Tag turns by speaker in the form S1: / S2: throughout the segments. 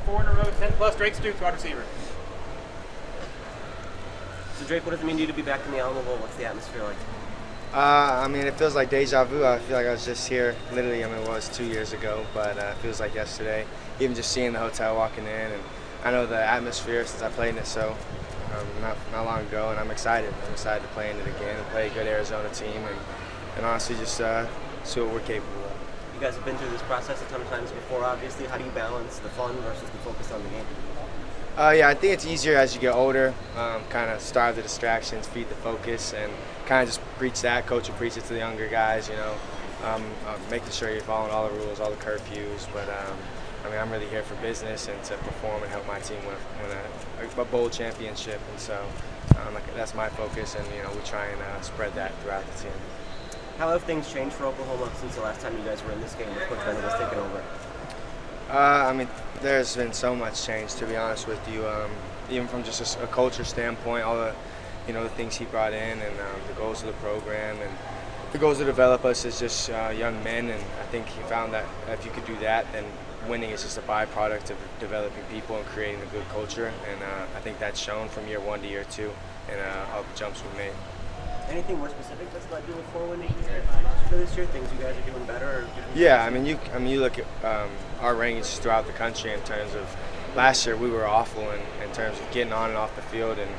S1: 4 in a row, 10+. Drake Stoops, wide receiver.
S2: So Drake, what does it mean to you to be back in the Alamo Bowl? What's the atmosphere like?
S3: I mean, it feels like deja vu. I feel like I was just here, literally, I mean, it was 2 years ago, but it feels like yesterday. Even just seeing the hotel, walking in, and I know the atmosphere since I played in it not long ago, and I'm excited. I'm excited to play in it again and play a good Arizona team, and honestly just see what we're capable of.
S2: You guys have been through this process a ton of times before, obviously. How do you balance the fun versus the focus on the game?
S3: Yeah, I think it's easier as you get older, kind of starve the distractions, feed the focus, and kind of just preach that. Coach will preach it to the younger guys, you know, making sure you're following all the rules, all the curfews. But, I mean, I'm really here for business and to perform and help my team win a bowl championship. And so that's my focus, and, you know, we try and spread that throughout the team.
S2: How have things changed for Oklahoma since the last time you guys were in this game with Coach Bennett has taken over?
S3: I mean, there's been so much change, to be honest with you. Even from just a culture standpoint, all the, you know, the things he brought in, and the goals of the program, and the goals to develop us as just young men. And I think he found that if you could do that, then winning is just a byproduct of developing people and creating a good culture. And I think that's shown from year 1 to year 2, and all the jumps we made.
S2: Anything more specific that's led you to 4 wins for this year? Things you guys are doing better? Or
S3: yeah, I mean, you look at our rankings throughout the country in terms of last year we were awful in terms of getting on and off the field and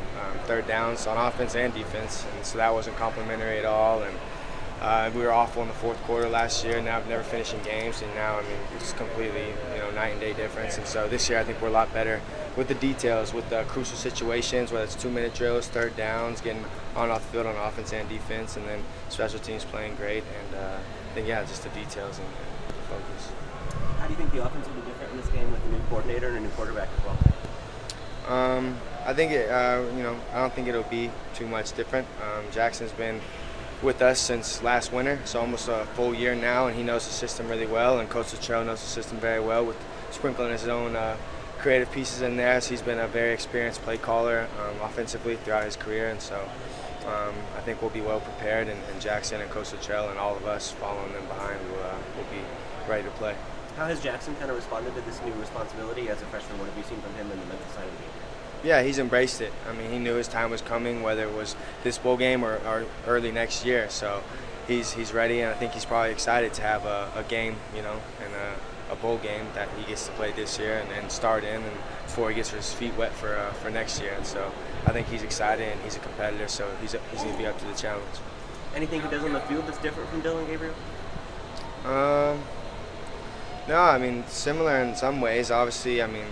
S3: third downs on offense and defense, and so that wasn't complimentary at all. And we were awful in the fourth quarter last year. Now never finishing games, and now I mean it's completely, you know, night and day difference. And so this year I think we're a lot better with the details, with the crucial situations, whether it's 2-minute drills, third downs, getting on and off the field on offense and defense, and then special teams playing great. And I think, yeah, just the details and the focus.
S2: How do you think the offense will be different in this game with a new coordinator and a new quarterback as well?
S3: I think you know, I don't think it'll be too much different. Jackson's been with us since last winter, so almost a full year now, and he knows the system really well, and Coach Luttrell knows the system very well, with sprinkling his own creative pieces in there. So he's been a very experienced play caller offensively throughout his career, and so I think we'll be well prepared, and Jackson and Coach Luttrell and all of us following them behind will be ready to play.
S2: How has Jackson kind of responded to this new responsibility as a freshman? What have you seen from him in the mental side of the game?
S3: Yeah, he's embraced it. I mean, he knew his time was coming, whether it was this bowl game or early next year. So he's ready, and I think he's probably excited to have a game, you know, and a bowl game that he gets to play this year and start in, and before he gets his feet wet for next year. And so I think he's excited, and he's a competitor, so he's going to be up to the challenge.
S2: Anything he does on the field that's different from Dillon Gabriel?
S3: No, I mean, similar in some ways. Obviously, I mean,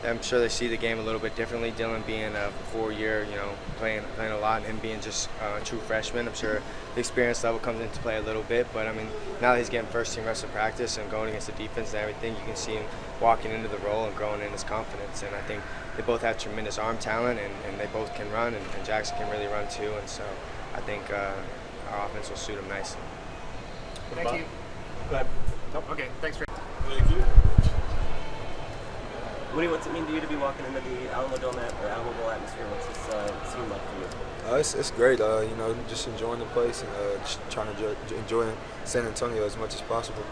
S3: I'm sure they see the game a little bit differently. Dillon being a 4-year, you know, playing a lot, and him being just a true freshman, I'm sure the experience level comes into play a little bit. But I mean, now that he's getting first team reps of practice and going against the defense and everything, you can see him walking into the role and growing in his confidence. And I think they both have tremendous arm talent, and they both can run, and Jackson can really run too. And so I think our offense will suit him nicely.
S1: Thank you.
S2: Go ahead.
S1: Nope. Okay, thanks, Drake.
S2: Woody, what's it mean to you to be walking into the Alamo Bowl atmosphere? What's this seem like for you?
S4: It's great. You know, just enjoying the place and just trying to enjoy San Antonio as much as possible.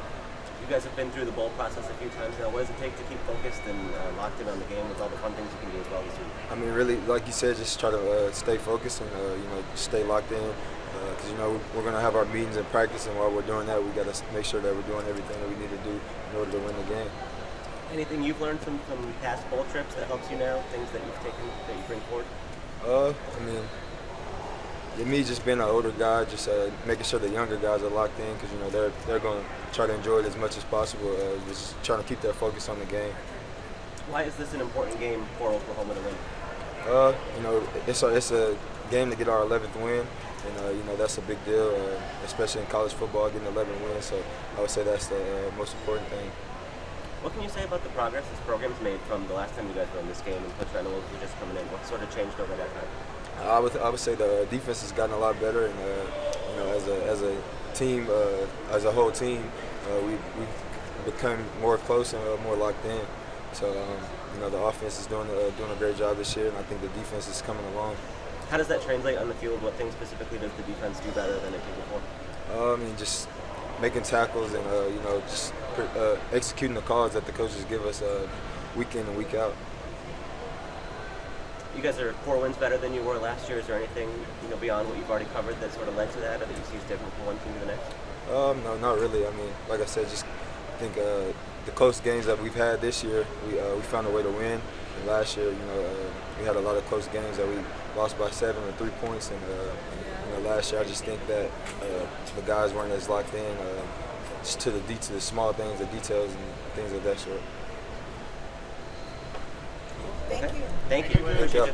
S2: You guys have been through the bowl process a few times now. What does it take to keep focused and locked in on the game with all the fun things you can do as well this week?
S4: I mean, really, like you said, just try to stay focused and you know, stay locked in. Because you know we're going to have our meetings and practice, and while we're doing that, we got to make sure that we're doing everything that we need to do in order to win the game.
S2: Anything you've learned from past bowl trips that helps you now? Things that you've taken that you bring forward?
S4: I mean, to me, just being an older guy, just making sure the younger guys are locked in, because you know they're going to try to enjoy it as much as possible. Just trying to keep their focus on the game.
S2: Why is this an important game for Oklahoma to win?
S4: You know, it's a game to get our 11th win, and you know that's a big deal, especially in college football, getting 11 wins. So I would say that's the most important thing.
S2: What can you say about the progress this program's made from the last time you guys were in this game and Coach Reynolds was just coming in? What sort of changed over that time?
S4: I would say the defense has gotten a lot better, and you know, as a team, as a whole team, we've become more close and more locked in. So you know, the offense is doing a great job this year, and I think the defense is coming along.
S2: How does that translate on the field? What things specifically does the defense do better than it did before?
S4: I mean, just making tackles and you know, just executing the calls that the coaches give us. week in and week out.
S2: You guys are 4 wins better than you were last year. Is there anything beyond what you've already covered that sort of led to that, or that you see is different from one team to the next?
S4: No, not really. I mean, like I said, just think the close games that we've had this year, we found a way to win. And last year, we had a lot of close games that we lost by 7 or 3 points. And last year, I just think that the guys weren't as locked in just to the small things, the details, and things of that sort.
S5: Thank you.
S2: Thank you.
S4: Thank you.